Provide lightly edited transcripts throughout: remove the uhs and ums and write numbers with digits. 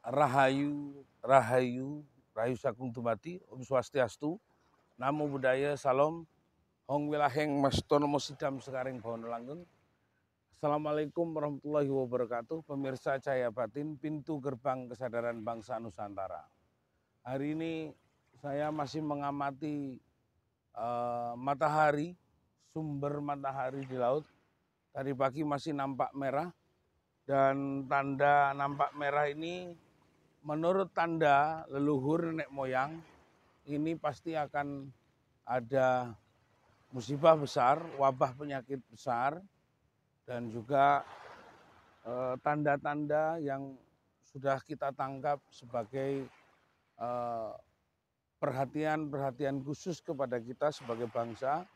Rahayu, Rahayu, Rahayu Sagung Dumadi, Om Swastiastu, Namo Buddhaya, Salam, Hong Wilaheng Mastono Sidam Sekaring Bawana Langgeng. Assalamualaikum warahmatullahi wabarakatuh, pemirsa Cahaya Batin, pintu gerbang kesadaran bangsa Nusantara. Hari ini saya masih mengamati matahari, sumber matahari di laut. Tadi pagi masih nampak merah, dan tanda nampak merah ini menurut tanda leluhur nenek moyang, ini pasti akan ada musibah besar, wabah penyakit besar, dan juga tanda-tanda yang sudah kita tangkap sebagai perhatian khusus kepada kita sebagai bangsa.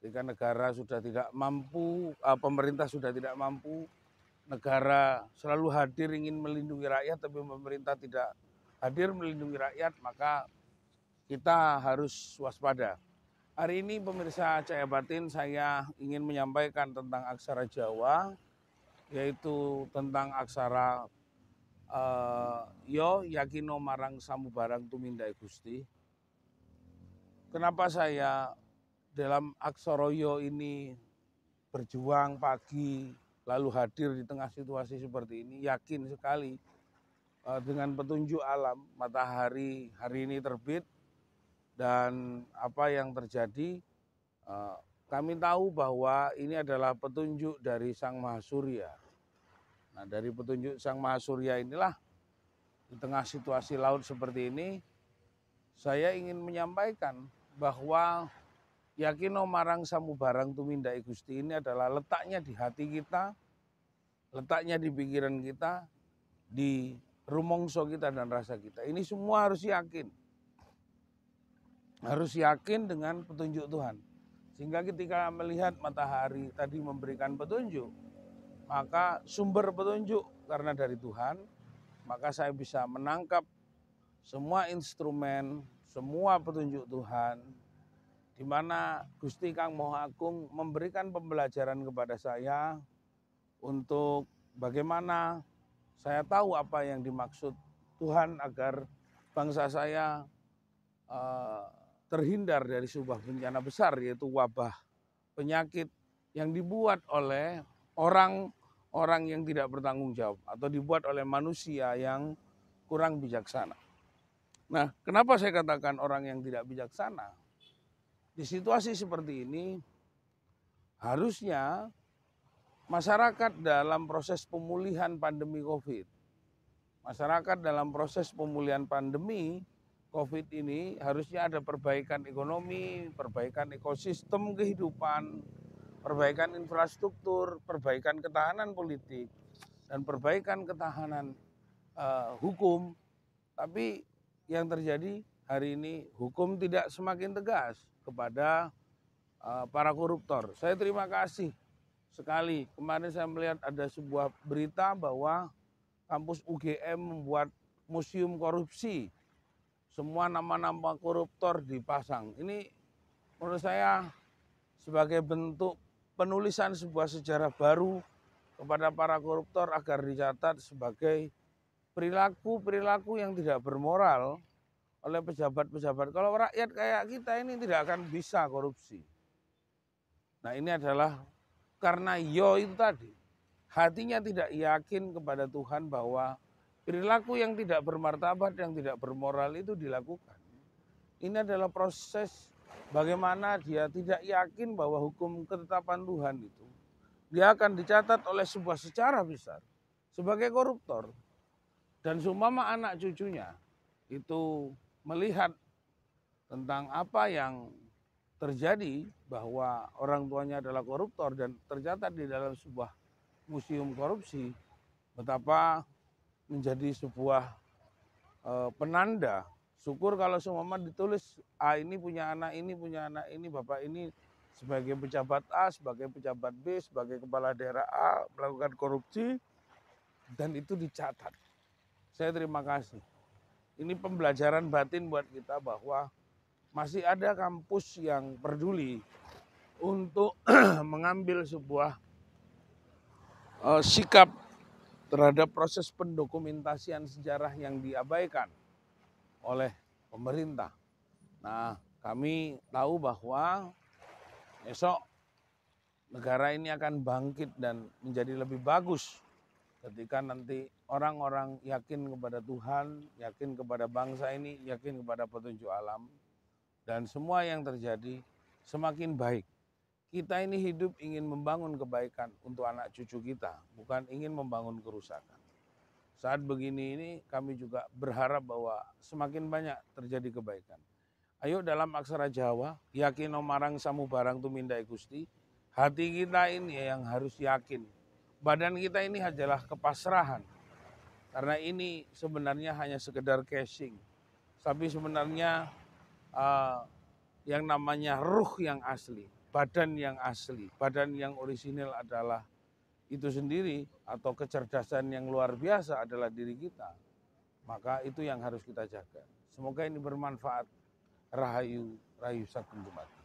Jika negara sudah tidak mampu, pemerintah sudah tidak mampu, negara selalu hadir ingin melindungi rakyat, tapi pemerintah tidak hadir melindungi rakyat, maka kita harus waspada. Hari ini pemirsa Cahaya Batin, saya ingin menyampaikan tentang aksara Jawa, yaitu tentang aksara yo yakino marang samubarang tumindai Gusti. Kenapa saya dalam aksara yo ini berjuang pagi, lalu hadir di tengah situasi seperti ini, yakin sekali dengan petunjuk alam, matahari hari ini terbit, dan apa yang terjadi, kami tahu bahwa ini adalah petunjuk dari Sang Mahasurya. Nah, dari petunjuk Sang Mahasurya inilah, di tengah situasi laut seperti ini, saya ingin menyampaikan bahwa yakino marang samubarang tumindai Gusti ini adalah letaknya di hati kita, letaknya di pikiran kita, di rumongso kita dan rasa kita. Ini semua harus yakin. Harus yakin dengan petunjuk Tuhan. Sehingga ketika melihat matahari tadi memberikan petunjuk, maka sumber petunjuk karena dari Tuhan, maka saya bisa menangkap semua instrumen, semua petunjuk Tuhan, di mana Gusti Kang Moho Agung memberikan pembelajaran kepada saya untuk bagaimana saya tahu apa yang dimaksud Tuhan agar bangsa saya terhindar dari sebuah bencana besar, yaitu wabah penyakit yang dibuat oleh orang yang tidak bertanggung jawab atau dibuat oleh manusia yang kurang bijaksana. Nah, kenapa saya katakan orang yang tidak bijaksana? Di situasi seperti ini, harusnya masyarakat dalam proses pemulihan pandemi COVID, masyarakat dalam proses pemulihan pandemi COVID ini harusnya ada perbaikan ekonomi, perbaikan ekosistem kehidupan, perbaikan infrastruktur, perbaikan ketahanan politik, dan perbaikan ketahanan hukum. Tapi yang terjadi hari ini, hukum tidak semakin tegas kepada para koruptor. Saya terima kasih sekali. Kemarin saya melihat ada sebuah berita bahwa kampus UGM membuat museum korupsi. Semua nama-nama koruptor dipasang. Ini menurut saya sebagai bentuk penulisan sebuah sejarah baru kepada para koruptor agar dicatat sebagai perilaku yang tidak bermoral oleh pejabat-pejabat. Kalau rakyat kayak kita ini tidak akan bisa korupsi. Nah, ini adalah karena yo itu tadi, hatinya tidak yakin kepada Tuhan bahwa perilaku yang tidak bermartabat, yang tidak bermoral itu dilakukan. Ini adalah proses bagaimana dia tidak yakin bahwa hukum ketetapan Tuhan itu, dia akan dicatat oleh sebuah sejarah besar sebagai koruptor. Dan seumpama anak cucunya itu melihat tentang apa yang terjadi bahwa orang tuanya adalah koruptor dan tercatat di dalam sebuah museum korupsi, betapa menjadi sebuah penanda. Syukur kalau semua ditulis, ini punya anak ini, bapak ini sebagai pejabat A, sebagai pejabat B, sebagai kepala daerah A melakukan korupsi, dan itu dicatat. Saya terima kasih. Ini pembelajaran batin buat kita bahwa masih ada kampus yang peduli untuk mengambil sebuah sikap terhadap proses pendokumentasian sejarah yang diabaikan oleh pemerintah. Nah, kami tahu bahwa esok negara ini akan bangkit dan menjadi lebih bagus ketika nanti orang-orang yakin kepada Tuhan, yakin kepada bangsa ini, yakin kepada petunjuk alam, dan semua yang terjadi semakin baik. Kita ini hidup ingin membangun kebaikan untuk anak cucu kita, bukan ingin membangun kerusakan. Saat begini ini kami juga berharap bahwa semakin banyak terjadi kebaikan. Ayo dalam aksara Jawa, yakin marang samubarang tumindai Gusti, hati kita ini yang harus yakin. Badan kita ini adalah kepasrahan. Karena ini sebenarnya hanya sekedar casing. Tapi sebenarnya yang namanya ruh yang asli, badan yang asli, badan yang orisinil adalah itu sendiri, atau kecerdasan yang luar biasa adalah diri kita. Maka itu yang harus kita jaga. Semoga ini bermanfaat. Rahayu, Rahayu Sagung Jumat.